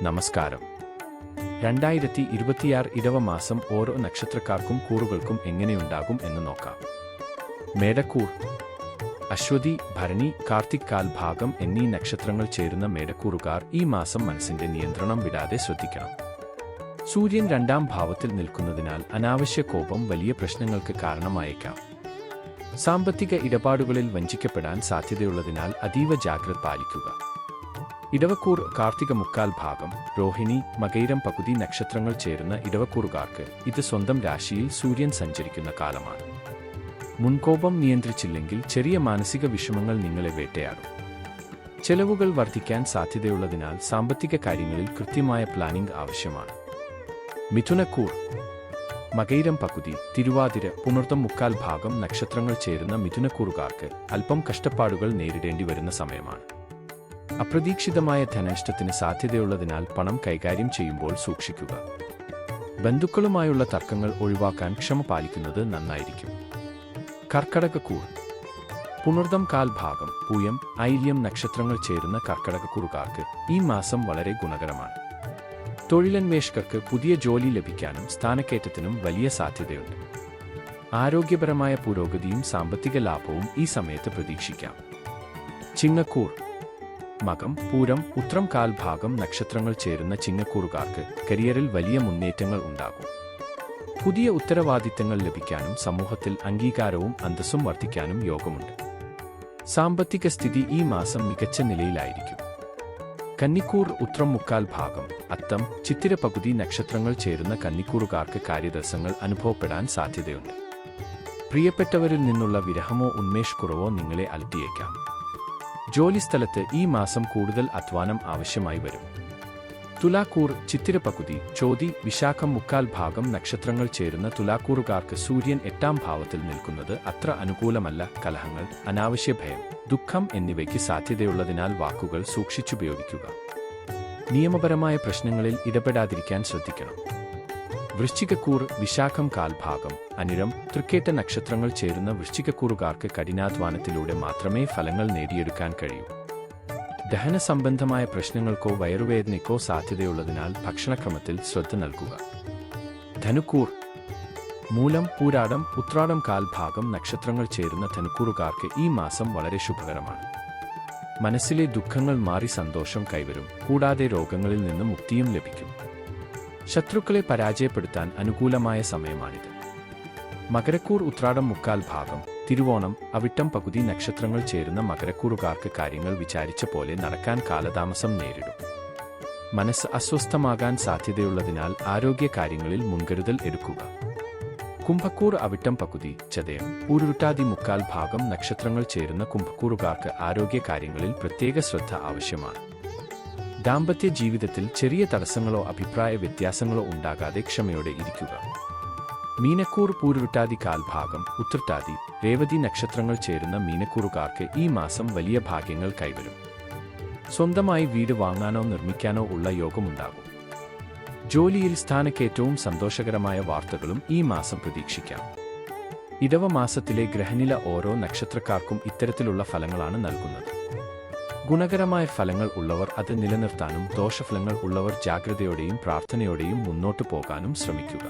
നമസ്കാരം. 2026 ഇടവമാസം ഓരോ നക്ഷത്രക്കാർക്കും കൂറുകൾക്കും എങ്ങനെയുണ്ടാകും എന്ന് നോക്കാം. മേടക്കൂർ. അശ്വതി, ഭരണി, കാർത്തിക്, കാൽഭാഗം എന്നീ നക്ഷത്രങ്ങൾ ചേരുന്ന മേടക്കൂറുകാർ ഈ മാസം മനസ്സിന്റെ നിയന്ത്രണം വിടാതെ ശ്രദ്ധിക്കണം. സൂര്യൻ 2ാം ഭാവത്തിൽ നിൽക്കുന്നതിനാൽ അനാവശ്യ കോപം വലിയ പ്രശ്നങ്ങൾക്ക് കാരണമായേക്കാം. സാമ്പത്തിക ഇടപാടുകളിൽ വഞ്ചിക്കപ്പെടാൻ സാധ്യതയുള്ളതിനാൽ അതീവ ജാഗ്രത പാലിക്കുക. ഇടവക്കൂർ. കാർത്തിക മുക്കാൽ ഭാഗം, രോഹിണി, മകയിരം പകുതി നക്ഷത്രങ്ങൾ ചേരുന്ന ഇടവക്കൂറുകാർക്ക് ഇത് സ്വന്തം രാശിയിൽ സൂര്യൻ സഞ്ചരിക്കുന്ന കാലമാണ്. മുൻകോപം നിയന്ത്രിച്ചില്ലെങ്കിൽ ചെറിയ മാനസിക വിഷമങ്ങൾ നിങ്ങളെ വേട്ടയാടും. ചെലവുകൾ വർദ്ധിക്കാൻ സാധ്യതയുള്ളതിനാൽ സാമ്പത്തിക കാര്യങ്ങളിൽ കൃത്യമായ പ്ലാനിംഗ് ആവശ്യമാണ്. മിഥുനക്കൂർ. മകയിരം പകുതി, തിരുവാതിര, പുണർതം മുക്കാൽ ഭാഗം നക്ഷത്രങ്ങൾ ചേരുന്ന മിഥുനക്കൂറുകാർക്ക് അല്പം കഷ്ടപ്പാടുകൾ നേരിടേണ്ടി വരുന്ന സമയമാണ്. അപ്രതീക്ഷിതമായ ധനനഷ്ടത്തിന് സാധ്യതയുള്ളതിനാൽ പണം കൈകാര്യം ചെയ്യുമ്പോൾ സൂക്ഷിക്കുക. ബന്ധുക്കളുമായുള്ള തർക്കങ്ങൾ ഒഴിവാക്കാൻ ക്ഷമ പാലിക്കുന്നത് നന്നായിരിക്കും. കർക്കടകക്കൂർ. പുണർതം കാൽ ഭാഗം, പൂയം, ഐല്യം നക്ഷത്രങ്ങൾ ചേരുന്ന കർക്കടകക്കൂറുകാർക്ക് ഈ മാസം വളരെ ഗുണകരമാണ്. തൊഴിലന്വേഷകർക്ക് പുതിയ ജോലി ലഭിക്കാനും സ്ഥാനക്കയറ്റത്തിനും വലിയ സാധ്യതയുണ്ട്. ആരോഗ്യപരമായ പുരോഗതിയും സാമ്പത്തിക ലാഭവും ഈ സമയത്ത് പ്രതീക്ഷിക്കാം. ചിങ്ങക്കൂർ. മകം, പൂരം, ഉത്രം കാൽ ഭാഗം നക്ഷത്രങ്ങൾ ചേരുന്ന ചിങ്ങക്കൂറുകാർക്ക് കരിയറിൽ വലിയ മുന്നേറ്റങ്ങൾ ഉണ്ടാകും. പുതിയ ഉത്തരവാദിത്തങ്ങൾ ലഭിക്കാനും സമൂഹത്തിൽ അംഗീകാരവും അന്തസ്സും വർദ്ധിക്കാനും യോഗമുണ്ട്. സാമ്പത്തിക സ്ഥിതി ഈ മാസം മികച്ച നിലയിലായിരിക്കും. കന്നിക്കൂർ. ഉത്രം മുക്കാൽ ഭാഗം, അത്തം, ചിത്തിര പകുതി നക്ഷത്രങ്ങൾ ചേരുന്ന കന്നിക്കൂറുകാർക്ക് കാര്യതടസ്സങ്ങൾ അനുഭവപ്പെടാൻ സാധ്യതയുണ്ട്. പ്രിയപ്പെട്ടവരിൽ നിന്നുള്ള വിരഹമോ ഉന്മേഷക്കുറവോ നിങ്ങളെ അലട്ടിയേക്കാം. ജോലിസ്ഥലത്ത് ഈ മാസം കൂടുതൽ അധ്വാനം ആവശ്യമായി വരും. തുലാക്കൂർ. ചിത്തിര പകുതി, ചോതി, വിശാഖം മുക്കാൽ ഭാഗം നക്ഷത്രങ്ങൾ ചേരുന്ന തുലാക്കൂറുകാർക്ക് സൂര്യൻ 8ാം ഭാവത്തിൽ നിൽക്കുന്നത് അത്ര അനുകൂലമല്ല. കലഹങ്ങൾ, അനാവശ്യ ഭയം, ദുഃഖം എന്നിവയ്ക്ക് സാധ്യതയുള്ളതിനാൽ വാക്കുകൾ സൂക്ഷിച്ചുപയോഗിക്കുക. നിയമപരമായ പ്രശ്നങ്ങളിൽ ഇടപെടാതിരിക്കാൻ ശ്രദ്ധിക്കണം. വൃശ്ചികക്കൂർ. വിശാഖം കാൽഭാഗം, അനിഴം, തൃക്കേട്ട നക്ഷത്രങ്ങൾ ചേരുന്ന വൃശ്ചികക്കൂറുകാർക്ക് കഠിനാധ്വാനത്തിലൂടെ മാത്രമേ ഫലങ്ങൾ നേടിയെടുക്കാൻ കഴിയൂ. ദഹന സംബന്ധമായ പ്രശ്നങ്ങൾക്കോ വയറുവേദനയ്ക്കോ സാധ്യതയുള്ളതിനാൽ ഭക്ഷണക്രമത്തിൽ ശ്രദ്ധ നൽകുക. ധനുക്കൂർ. മൂലം, പൂരാടം, ഉത്രാടം കാൽ ഭാഗം നക്ഷത്രങ്ങൾ ചേരുന്ന ധനുക്കൂറുകാർക്ക് ഈ മാസം വളരെ ശുഭകരമാണ്. മനസ്സിലെ ദുഃഖങ്ങൾ മാറി സന്തോഷം കൈവരും. കൂടാതെ രോഗങ്ങളിൽ നിന്ന് മുക്തിയും ലഭിക്കും. ശത്രുക്കളെ പരാജയപ്പെടുത്താൻ അനുകൂലമായ സമയമാണിത്. മകരക്കൂർ. ഉത്രാടം മുക്കാൽ ഭാഗം, തിരുവോണം, അവിട്ടം പകുതി നക്ഷത്രങ്ങൾ ചേരുന്ന മകരക്കൂറുകാർക്ക് കാര്യങ്ങൾ വിചാരിച്ച പോലെ നടക്കാൻ കാലതാമസം നേരിടും. മനസ്സ് അസ്വസ്ഥമാകാൻ സാധ്യതയുള്ളതിനാൽ ആരോഗ്യ കാര്യങ്ങളിൽ മുൻകരുതൽ എടുക്കുക. കുംഭക്കൂർ. അവിട്ടം പകുതി, ചതയം, പൂരുരുട്ടാതി മുക്കാൽ ഭാഗം നക്ഷത്രങ്ങൾ ചേരുന്ന കുംഭക്കൂറുകാർക്ക് ആരോഗ്യ കാര്യങ്ങളിൽ പ്രത്യേക ശ്രദ്ധ ആവശ്യമാണ്. ദാമ്പത്യ ജീവിതത്തിൽ ചെറിയ തടസ്സങ്ങളോ അഭിപ്രായ വ്യത്യാസങ്ങളോ ഉണ്ടാകാതെ ക്ഷമയോടെ ഇരിക്കുക. മീനക്കൂർ. പൂരുരുട്ടാതി കാൽ ഭാഗം, ഉത്രട്ടാതി, രേവതി നക്ഷത്രങ്ങൾ ചേരുന്ന മീനക്കൂറുകാർക്ക് ഈ മാസം വലിയ ഭാഗ്യങ്ങൾ കൈവരും. സ്വന്തമായി വീട് വാങ്ങാനോ നിർമ്മിക്കാനോ ഉള്ള യോഗമുണ്ടാകും. ജോലിയിൽ സ്ഥാനക്കയറ്റവും സന്തോഷകരമായ വാർത്തകളും ഈ മാസം പ്രതീക്ഷിക്കാം. ഇടവ മാസത്തിലെ ഗ്രഹനില ഓരോ നക്ഷത്രക്കാർക്കും ഇത്തരത്തിലുള്ള ഫലങ്ങളാണ് നൽകുന്നത്. ഗുണകരമായ ഫലങ്ങൾ ഉള്ളവർ അത് നിലനിർത്താനും ദോഷഫലങ്ങൾ ഉള്ളവർ ജാഗ്രതയോടെയും പ്രാർത്ഥനയോടെയും മുന്നോട്ടു പോകാനും ശ്രമിക്കുക.